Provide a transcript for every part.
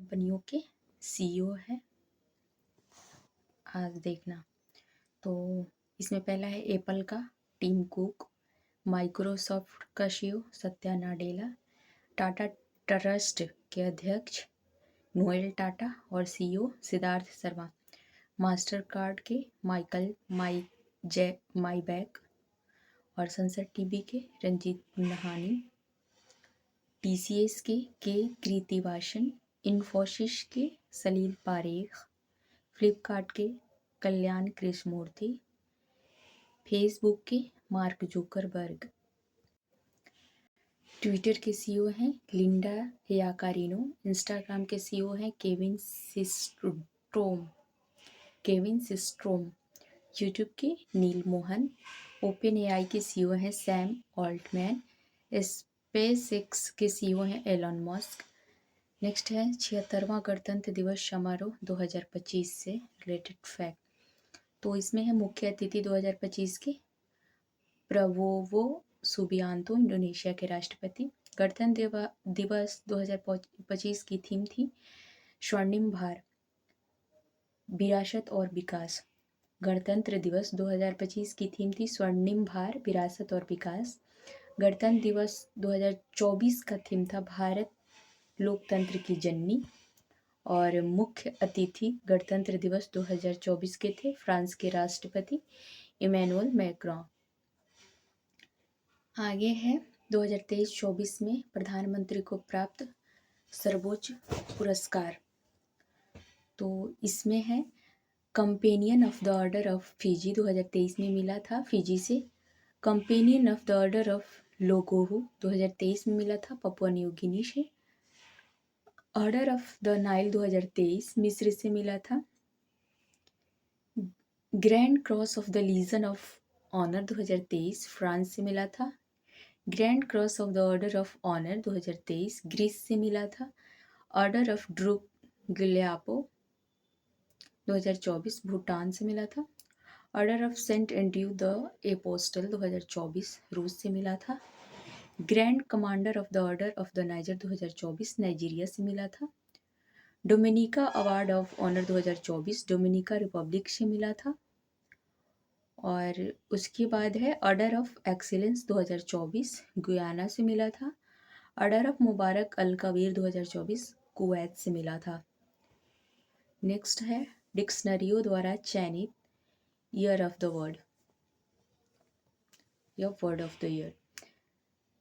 कंपनियों के सीईओ है, आज देखना। तो इसमें पहला है एप्पल का टिम कुक, माइक्रोसॉफ्ट का सीईओ सत्या नाडेला, टाटा ट्रस्ट के अध्यक्ष नोएल टाटा और CEO Siddharth Sharma, master card के माइकल माईबैक और संसद टीवी के रंजीत नहानी, टीसीएस के कृतिवासन, इन्फोसिस के सलील पारेख, फ्लिपकार्ट के कल्याण कृष्णमूर्ति, फेसबुक के मार्क जुकरबर्ग, ट्विटर के सीईओ हैं लिंडा याकारिनो, इंस्टाग्राम के सीईओ हैं केविन सिस्ट्रोम, यूट्यूब के नील मोहन, ओपन एआई के सीईओ हैं सैम ऑल्टमैन, स्पेसएक्स के सीईओ हैं एलन मस्क। नेक्स्ट है 76वां गणतंत्र दिवस समारोह 2025 से रिलेटेड फैक्ट। तो इसमें है मुख्य अतिथि 2025 के प्रबोवो सुबियांतो, इंडोनेशिया के राष्ट्रपति। गणतंत्र दिवस 2025 की थीम थी स्वर्णिम भारत, विरासत और विकास। गणतंत्र दिवस 2025 की थीम थी स्वर्णिम भारत, विरासत और विकास। गणतंत्र दिवस 2024 का थीम था भारत लोकतंत्र की जननी। और मुख्य अतिथि गणतंत्र दिवस 2024 के थे फ्रांस के राष्ट्रपति इमैनुअल मैक्रों। आगे है 2023-24 में प्रधानमंत्री को प्राप्त सर्वोच्च पुरस्कार। तो इसमें है companion of the order of Fiji 2023 में मिला था फिजी से। Companion of the order of लोगोहू 2023 में मिला था पपुआ न्यू गिनी से। ऑर्डर ऑफ द नाइल 2023 मिस्र से मिला था। Grand cross of the legion of honour 2023 France से मिला था। Grand cross of the order of honour 2023 Greece से मिला था। ऑर्डर ऑफ ड्रूप गिल्यापो 2024 भूटान से मिला था। Order of Saint Andrew the apostle 2024 रूस से मिला था। Grand commander of the order of the Niger 2024 Nigeria से मिला था। Dominica award of honour 2024 Dominica republic से मिला था। और उसके बाद है ऑर्डर ऑफ एक्सीलेंस 2024 गुयाना से मिला था। Order of Mubarak al Kabir 2024 Kuwait से मिला था। नेक्स्ट है डिक्शनरियों द्वारा चयनित ईयर ऑफ द वर्ड या word of the year.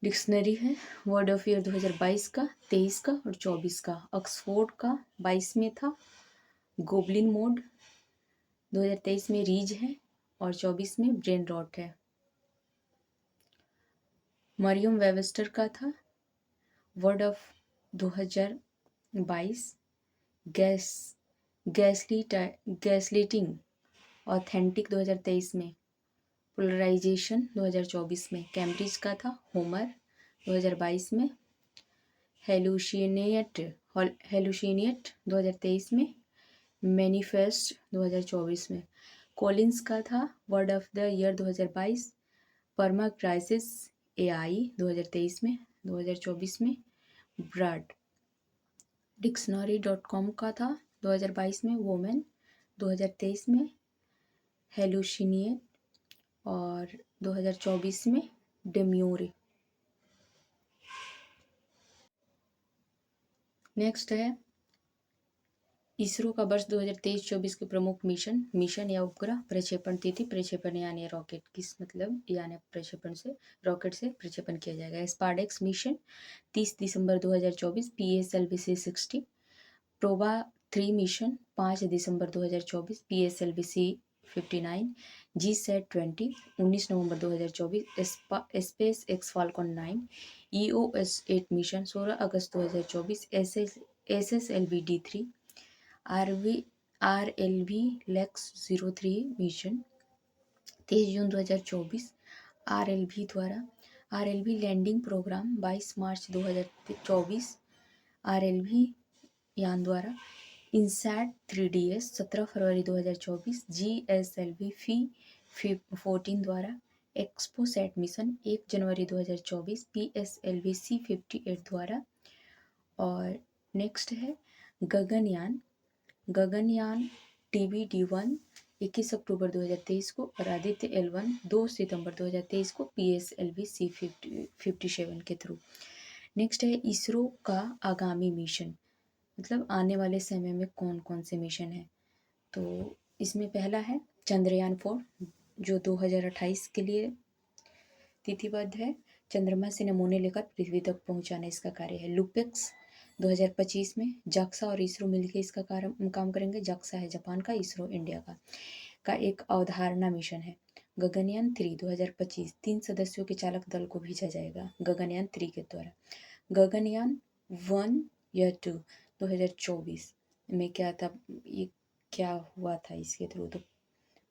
Dictionary है वर्ड ऑफ ईयर 2022 का, 23 का और 24 का। ऑक्सफोर्ड का 22 में था गोबलिन मोड, 2023 में रीज है और 24 में ब्रेन रॉट है। मरियम वेबस्टर का था वर्ड ऑफ 2022 गैसलीटिंग ऑथेंटिक 2023 में, पोलराइजेशन 2024 में। कैम्ब्रिज का था होमर 2022 में। हेलुसिनेट 2023 में। मैनिफेस्ट 2024 में। कॉलिंस का था word of the year 2022 permacrisis AI 2023 में। 2024 में ब्राड। डिक्शनरी.com का था 2022 में वोमेन, 2023 में हेलुसिनिएट और 2024 में डेम्योरे। नेक्स्ट है इसरो का वर्ष 2023-24 के प्रमुख मिशन या उपग्रह प्रक्षेपण तिथि। प्रक्षेपण यानी रॉकेट किस मतलब यानी प्रक्षेपण से रॉकेट से प्रक्षेपण किया जाएगा। स्पार्डेक्स मिशन 30 दिसंबर 2024 PSLV-C 60। प्रोबा 3 मिशन 5 दिसंबर 2024 PSLV-C 59। GSAT 20 19 नवंबर 2024 SpaceX Falcon 9। EOS 8 mission 16 अगस्त 2024 SSLV D3। RLV LEX 03 mission 23 जून 2024 RLV लैंडिंग प्रोग्राम 22 मार्च 2024 RLV यान द्वारा। इनसैट 3DS 17 फरवरी 2024 GSLV फी 14 द्वारा। एक्सपोसैट मिशन 1 जनवरी 2024 PSLV C 58 द्वारा। और नेक्स्ट है गगनयान गगनयान TBD-1 21 अक्टूबर 2023 को और आदित्य L1 2 सितंबर 2023 को PSLV C57 के थ्रू। नेक्स्ट है इसरो का आगामी मिशन, मतलब आने वाले समय में कौन कौन से मिशन है। तो इसमें पहला है चंद्रयान 4 जो 2028 के लिए तिथिबद्ध है। चंद्रमा से नमूने लेकर पृथ्वी तक पहुंचाना इसका कार्य है। लुपेक्स 2025 में जाक्सा और इसरो मिलकर इसका काम करेंगे। जाक्सा है जापान का, इसरो इंडिया का एक अवधारणा मिशन है। गगनयान 3 2025 3 सदस्यों के चालक दल को भेजा जाएगा गगनयान 3 के द्वारा। गगनयान 1 या 2 2024 में क्या था, ये क्या हुआ था इसके थ्रू, तो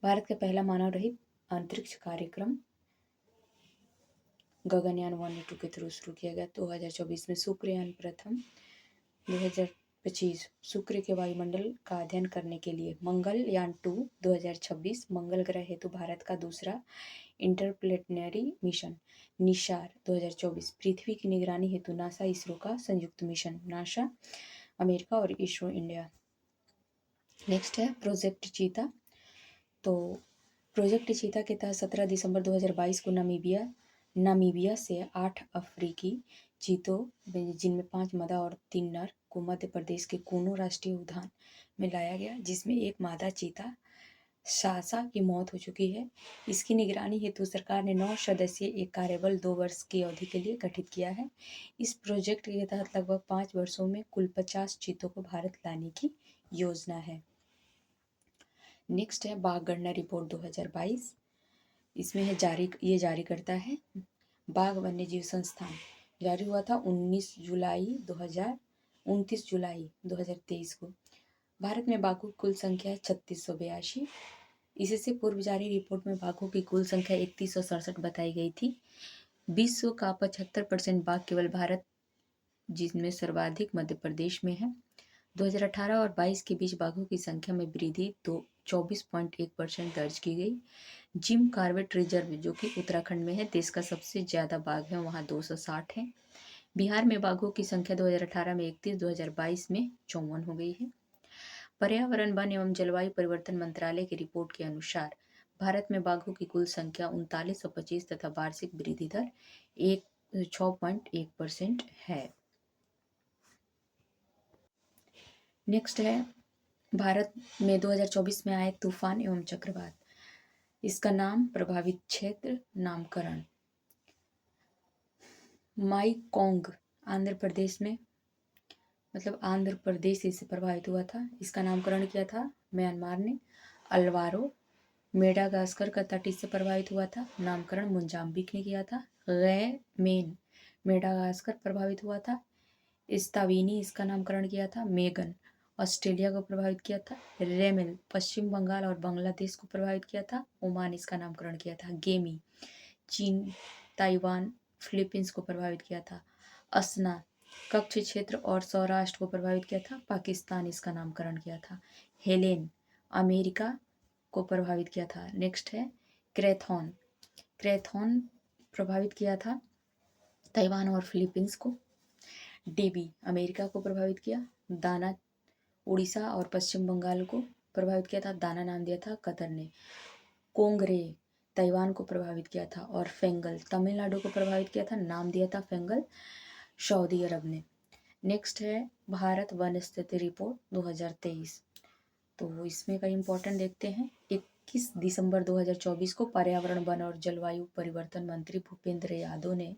भारत का पहला मानव रहित अंतरिक्ष कार्यक्रम गगनयान 1 और 2 के थ्रू शुरू किया गया। 2024 में शुक्रयान प्रथम। 2025 शुक्र के वायुमंडल का अध्ययन करने के लिए मंगलयान 2। 2026 मंगल ग्रह हेतु भारत का दूसरा इंटरप्लेनेटरी मिशन निशार। 2024 पृथ्वी की निगरानी हेतु नासा इसरो का संयुक्त मिशन, नासा अमेरिका और इसरो इंडिया। नेक्स्ट है प्रोजेक्ट चीता। तो प्रोजेक्ट चीता के तहत 17 दिसंबर 2022 को नामीबिया से 8 अफ्रीकी चीतों जिनमें 5 मादा और 3 नर को मध्य प्रदेश के कूनो राष्ट्रीय उद्यान में लाया गया, जिसमें एक मादा चीता सासा की मौत हो चुकी है। इसकी निगरानी हेतु सरकार ने 9 सदस्यीय एक कार्यबल 2 वर्ष की अवधि के लिए गठित किया है। इस प्रोजेक्ट के तहत लगभग 5 वर्षों में कुल 50 चीतों को भारत लाने की योजना है। नेक्स्ट है बाघ गणना रिपोर्ट 2022। इसमें है जारी करता है बाघ वन्यजीव संस्थान। जारी हुआ था 29 जुलाई 2023 को। भारत में बाघों की कुल संख्या है 3682। इससे पूर्व जारी रिपोर्ट में बाघों की कुल संख्या 3167 बताई गई थी। विश्व का 75% बाघ केवल भारत, जिसमें सर्वाधिक मध्य प्रदेश में है। 2018 और 22 के बीच बाघों की संख्या में वृद्धि 24.1% दर्ज की गई। जिम कॉर्बेट रिजर्व जो कि उत्तराखंड में है, देश का सबसे ज़्यादा बाघ है, वहाँ 260 है। बिहार में बाघों की संख्या 2018 में 31, 2022 में 54 हो गई है। पर्यावरण, वन एवं जलवायु परिवर्तन मंत्रालय की रिपोर्ट के अनुसार भारत में बाघों की कुल संख्या 3925 तथा वार्षिक वृद्धि दर 6.1% है। नेक्स्ट है भारत में 2024 में आए तूफान एवं चक्रवात। इसका नाम, प्रभावित क्षेत्र, नामकरण। माईकोंग आंध्र प्रदेश में, मतलब आंध्र प्रदेश इससे प्रभावित हुआ था। इसका नामकरण किया था म्यांमार ने। अल्वारो मेडागास्कर का तट इससे प्रभावित हुआ था, नामकरण मोजाम्बिक ने किया था। मेन मेडागास्कर प्रभावित हुआ था। इस्ताविनी इसका नामकरण किया था। मेगन ऑस्ट्रेलिया को प्रभावित किया था। रेमेल पश्चिम बंगाल और बांग्लादेश को प्रभावित किया था। ओमान इसका नामकरण किया था। गेमी चीन, ताइवान, फिलीपींस को प्रभावित किया था। असना कच्छ क्षेत्र और सौराष्ट्र को प्रभावित किया था। पाकिस्तान इसका नामकरण किया था। हेलेन अमेरिका को प्रभावित किया था। नेक्स्ट है क्रेथॉन प्रभावित किया था ताइवान और फिलीपींस को। डेबी अमेरिका को प्रभावित किया। दाना उड़ीसा और पश्चिम बंगाल को प्रभावित किया था, दाना नाम दिया था कतर ने। कोंगरे ताइवान को प्रभावित किया था और फेंगल तमिलनाडु को प्रभावित किया था, नाम दिया था फेंगल सऊदी अरब ने। नेक्स्ट है भारत वन स्थिति रिपोर्ट 2023। तो इसमें कई इंपॉर्टेंट देखते हैं। 21 दिसंबर 2024 को पर्यावरण, वन और जलवायु परिवर्तन मंत्री भूपेंद्र यादव ने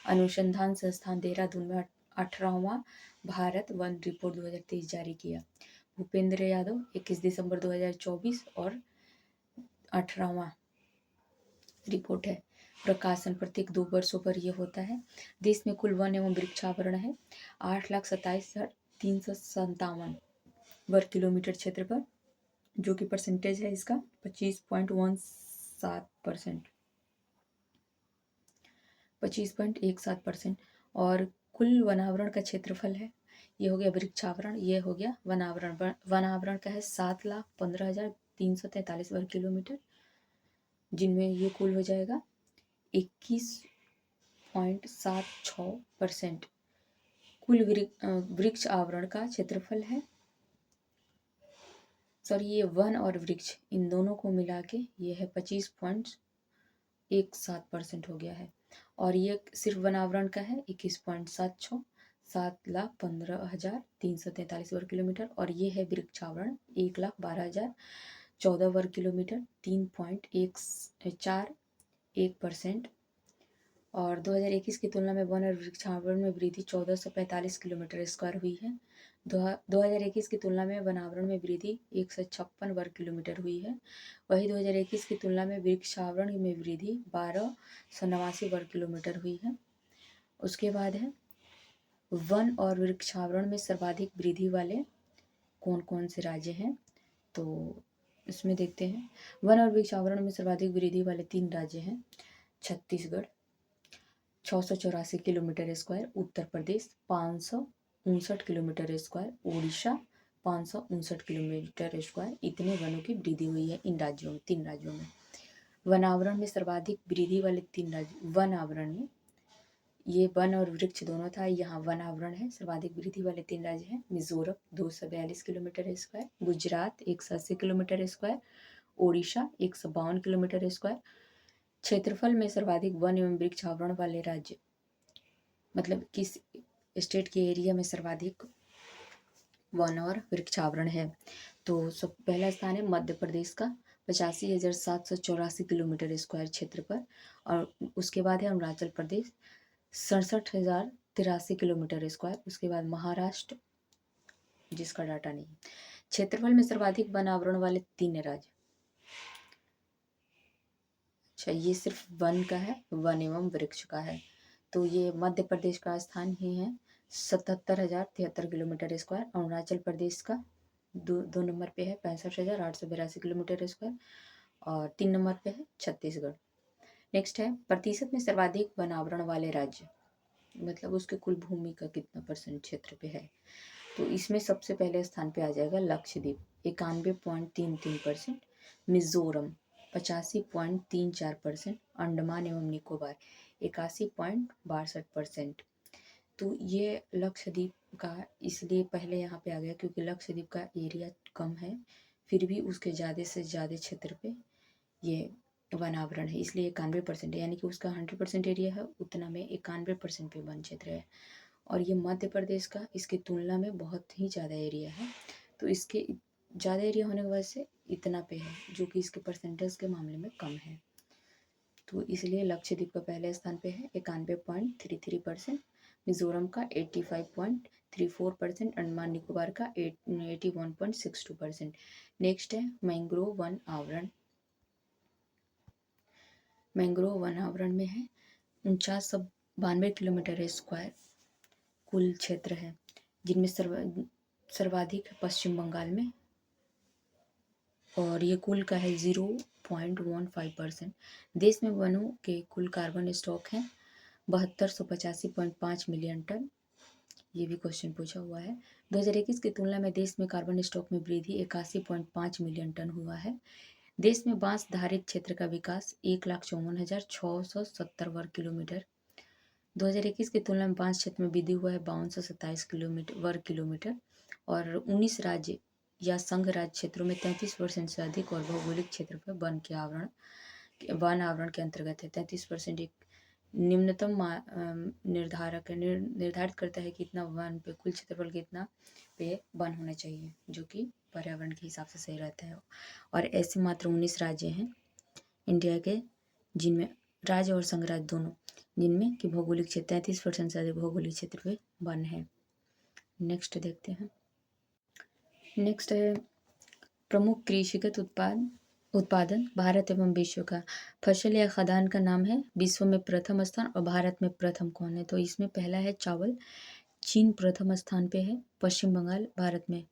अनुसंधान संस्थान देहरादून में 18वां भारत वन रिपोर्ट 2023 जारी किया। भूपेंद्र यादव 21 दिसंबर 2024 और 18वां रिपोर्ट है। प्रकाशन प्रत्येक 2 वर्षों पर यह होता है। देश में कुल वन एवं वृक्षावरण है 8,27,357 वर्ग किलोमीटर क्षेत्र पर, जो कि परसेंटेज है इसका 25.17%। और कुल वनावरण का क्षेत्रफल है, ये हो गया वृक्षावरण, ये हो गया वनावरण। वनावरण का है 7,15,343 वर्ग किलोमीटर, जिनमें ये कुल हो जाएगा 21.76%। कुल वृक्ष आवरण का क्षेत्रफल है, सॉरी ये वन और वृक्ष इन दोनों को मिला के ये है 25.17% हो गया है। और ये सिर्फ वन आवरण का है 21.76, 7,15,343 वर्ग किलोमीटर। और ये है वृक्षावरण 1,12,014 वर्ग किलोमीटर, 3.141%। और 2021 की तुलना में वन और वृक्षावरण में वृद्धि 1445 किलोमीटर स्क्वायर हुई है। 2021 की तुलना में वनावरण में वृद्धि 156 वर्ग किलोमीटर हुई है। वही 2021 की तुलना में वृक्षावरण में वृद्धि 1289 वर्ग किलोमीटर हुई है। उसके बाद है वन और वृक्षावरण में सर्वाधिक वृद्धि वाले कौन कौन से राज्य हैं, तो इसमें देखते हैं। वन और वृक्षावरण में सर्वाधिक वृद्धि वाले 3 राज्य हैं, Chhattisgarh 684 kilometre square, Uttar Pradesh 559 kilometre square, Orissa 559 kilometre square. इतने वनों की वृद्धि हुई है इन राज्यों में, 3 राज्यों में। वनावरण में सर्वाधिक वृद्धि वाले 3 राज्य, वन आवरण में ये वन और वृक्ष दोनों था, यहाँ वन आवरण है। सर्वाधिक वृद्धि वाले 3 राज्य हैं, Mizoram 242 kilometre square, Gujarat 180 kilometre square, Odisha 152 kilometre square. क्षेत्रफल में सर्वाधिक वन एवं वृक्ष आवरण वाले राज्य, मतलब किस स्टेट के एरिया में सर्वाधिक वन और वृक्ष आवरण है, तो सब पहला स्थान है मध्य प्रदेश का 85,784 किलोमीटर स्क्वायर क्षेत्र पर। और उसके बाद है अरुणाचल प्रदेश 67,083 किलोमीटर स्क्वायर। उसके बाद महाराष्ट्र, जिसका डाटा नहीं। क्षेत्रफल में सर्वाधिक वन आवरण वाले 3 राज्य, अच्छा ये सिर्फ वन का है, वन एवं वृक्ष का है, तो ये मध्य प्रदेश का स्थान ही है 77,073 किलोमीटर स्क्वायर। अरुणाचल प्रदेश का दो नंबर पे है 65,882 किलोमीटर स्क्वायर। और 3 नंबर पे है छत्तीसगढ़। नेक्स्ट है प्रतिशत में सर्वाधिक वन आवरण वाले राज्य, मतलब उसके कुल भूमि का कितना % क्षेत्र पे है, तो इसमें सबसे पहले स्थान पे आ जाएगा लक्षद्वीप 91.33%, मिजोरम 85.34%, अंडमान एवं निकोबार 81.62%। तो ये लक्षद्वीप का इसलिए पहले यहाँ पे आ गया क्योंकि लक्षद्वीप का एरिया कम है, फिर भी उसके ज़्यादा से ज़्यादा क्षेत्र पे ये वनावरण है, इसलिए 91% है, यानी कि उसका 100% एरिया है, उतना में 91% पे वन क्षेत्र है। और ये मध्य प्रदेश का इसकी तुलना में बहुत ही ज़्यादा एरिया है, तो इसके ज़्यादा एरिया होने की वजह से इतना पे है, जो कि इसके परसेंटेज के मामले में कम है। तो इसलिए लक्षद्वीप का पहले स्थान पे है 91.33%, मिजोरम का 85.34%, अंडमान निकोबार का 81.62%। नेक्स्ट है मैंग्रोव वन आवरण। मैंग्रोव वन आवरण में है 4992 किलोमीटर स्क्वायर कुल क्षेत्र है, जिनमें सर्वाधिक है पश्चिम बंगाल में, और ये कुल का है 0.15%। देश में वनों के कुल कार्बन स्टॉक हैं 7285.5 मिलियन टन, ये भी क्वेश्चन पूछा हुआ है। 2021 की तुलना में देश में कार्बन स्टॉक में वृद्धि 81.5 मिलियन टन हुआ है। देश में बांस धारित क्षेत्र का विकास 1,54,670 वर्ग किलोमीटर। 2021 की तुलना में बांस क्षेत्र में वृद्धि हुआ है 5227 वर्ग किलोमीटर। और 19 राज्य या संघ राज्य क्षेत्रों में 33% से अधिक और भौगोलिक क्षेत्र पर वन आवरण के अंतर्गत है। 33% एक निम्नतम निर्धारक है, निर्धारित करता है कि इतना वन पे कुल क्षेत्रफल कितना पे वन होना चाहिए, जो कि पर्यावरण के हिसाब से सही रहता है। और ऐसे मात्र 19 राज्य हैं इंडिया के, जिनमें राज्य और संघ राज्य दोनों, जिनमें कि भौगोलिक क्षेत्र 33% से अधिक भौगोलिक क्षेत्र पे वन है। नेक्स्ट देखते हैं। नेक्स्ट है प्रमुख कृषिगत उत्पादन भारत एवं विश्व का। फसल या खाद्यान्न का नाम है, विश्व में प्रथम स्थान और भारत में प्रथम कौन है, तो इसमें पहला है चावल, चीन प्रथम स्थान पे है, पश्चिम बंगाल भारत में।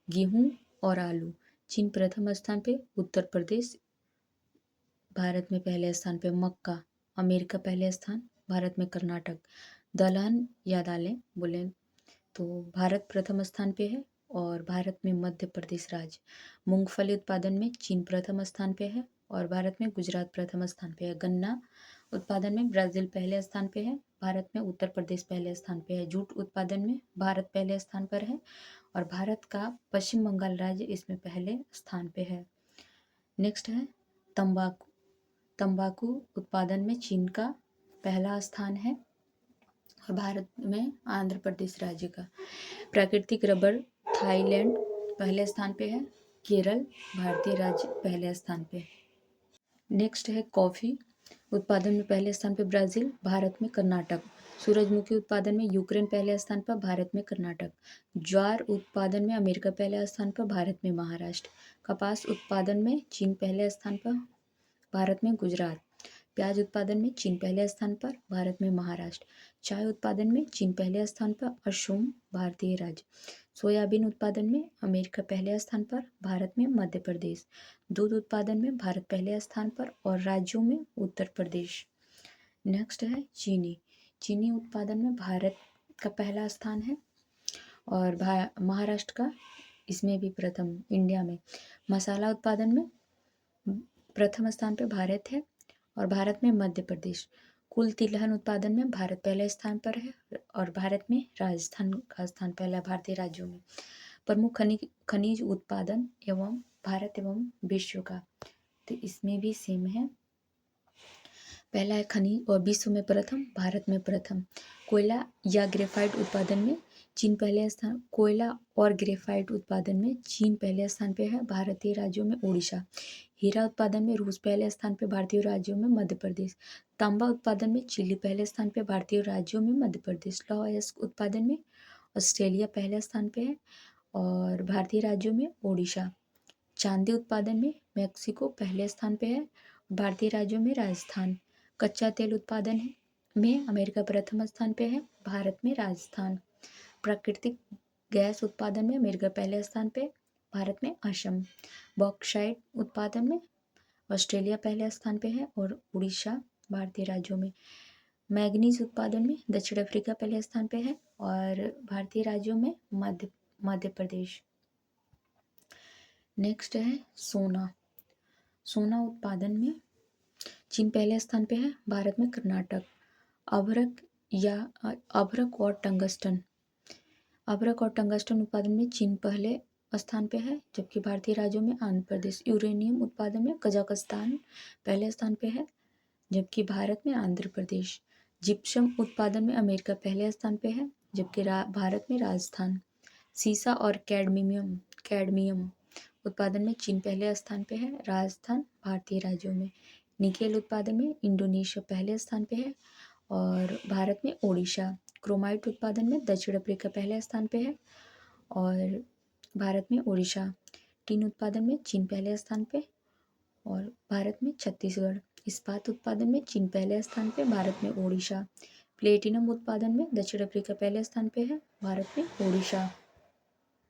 गेहूं और आलू, चीन प्रथम स्थान पे, उत्तर प्रदेश भारत में पहले स्थान पे। मक्का, अमेरिका पहले स्थान, भारत में कर्नाटक। दलहन या दालें बोले तो भारत प्रथम स्थान पे है और भारत में मध्य प्रदेश राज्य। मूंगफली उत्पादन में चीन प्रथम स्थान पे है और भारत में गुजरात प्रथम स्थान पे है। गन्ना उत्पादन में ब्राज़ील पहले स्थान पे है, भारत में उत्तर प्रदेश पहले स्थान पे है। जूट उत्पादन में भारत पहले स्थान पर है और भारत का पश्चिम बंगाल राज्य इसमें पहले स्थान पे है। नेक्स्ट है तंबाकू। तंबाकू उत्पादन में चीन का पहला स्थान है और भारत में आंध्र प्रदेश राज्य का। प्राकृतिक रबर थाईलैंड पहले स्थान पे है, केरल भारतीय राज्य पहले स्थान पे। नेक्स्ट है कॉफ़ी। उत्पादन में पहले स्थान पे ब्राज़ील, भारत में कर्नाटक। सूरजमुखी उत्पादन में यूक्रेन पहले स्थान पर, भारत में कर्नाटक। ज्वार उत्पादन में अमेरिका पहले स्थान पर, भारत में महाराष्ट्र। कपास उत्पादन में चीन पहले स्थान पर, भारत में गुजरात। प्याज उत्पादन में चीन पहले स्थान पर, भारत में महाराष्ट्र। चाय उत्पादन में चीन पहले स्थान पर, असम भारतीय राज्य। सोयाबीन उत्पादन में अमेरिका पहले स्थान पर, भारत में मध्य प्रदेश। दूध उत्पादन में भारत पहले स्थान पर और राज्यों में उत्तर प्रदेश। नेक्स्ट है चीनी। चीनी उत्पादन में भारत का पहला स्थान है और महाराष्ट्र का इसमें भी प्रथम, इंडिया में। मसाला उत्पादन में प्रथम स्थान पे भारत है और भारत में मध्य प्रदेश। कुल तिलहन उत्पादन में भारत पहले स्थान पर है और भारत में राजस्थान का स्थान पहला भारतीय राज्यों में। प्रमुख खनिज उत्पादन एवं भारत एवं विश्व का, तो इसमें भी सेम है। पहला है खनिज और विश्व में प्रथम, भारत में प्रथम। कोयला या ग्रेफाइट उत्पादन में चीन पहले स्थान, कोयला और ग्रेफाइट उत्पादन में चीन पहले स्थान पे है, भारतीय राज्यों में उड़ीसा। हीरा उत्पादन में रूस पहले स्थान पे, भारतीय राज्यों में मध्य प्रदेश। तांबा उत्पादन में चिली पहले स्थान पे, भारतीय राज्यों में मध्य प्रदेश। लौह अयस्क उत्पादन में ऑस्ट्रेलिया पहले स्थान पे है और भारतीय राज्यों में ओडिशा। चांदी उत्पादन में मेक्सिको पहले स्थान पे है, भारतीय राज्यों में राजस्थान। कच्चा तेल उत्पादन में अमेरिका प्रथम स्थान पे है, भारत में राजस्थान। प्राकृतिक गैस उत्पादन में अमेरिका पहले स्थान पे, भारत में असम। बॉक्साइट उत्पादन में ऑस्ट्रेलिया पहले स्थान पे है और उड़ीसा भारतीय राज्यों में। मैग्नीज उत्पादन में दक्षिण अफ्रीका पहले स्थान पे है और भारतीय राज्यों में मध्य प्रदेश। नेक्स्ट है सोना। सोना उत्पादन में चीन पहले स्थान पे है, भारत में कर्नाटक। अभ्रक और टंगस्टन। अभ्रक और टंगस्टन उत्पादन में चीन पहले स्थान पे है, जबकि भारतीय राज्यों में आंध्र प्रदेश। यूरेनियम उत्पादन में कजाकिस्तान पहले स्थान पे है, जबकि भारत में आंध्र प्रदेश। जिप्सम उत्पादन में अमेरिका पहले स्थान पे है, जबकि भारत में राजस्थान। सीसा और कैडमियम उत्पादन में चीन पहले स्थान पे है, राजस्थान भारतीय राज्यों में। निकेल उत्पादन में इंडोनेशिया पहले स्थान पे है और भारत में ओडिशा। क्रोमाइट उत्पादन में दक्षिण अफ्रीका पहले स्थान पे है और भारत में ओडिशा। टीन उत्पादन में चीन पहले स्थान पे और भारत में छत्तीसगढ़। इस्पात उत्पादन में चीन पहले स्थान पे, भारत में ओडिशा। प्लेटिनम उत्पादन में दक्षिण अफ्रीका पहले स्थान पे है, भारत में ओडिशा।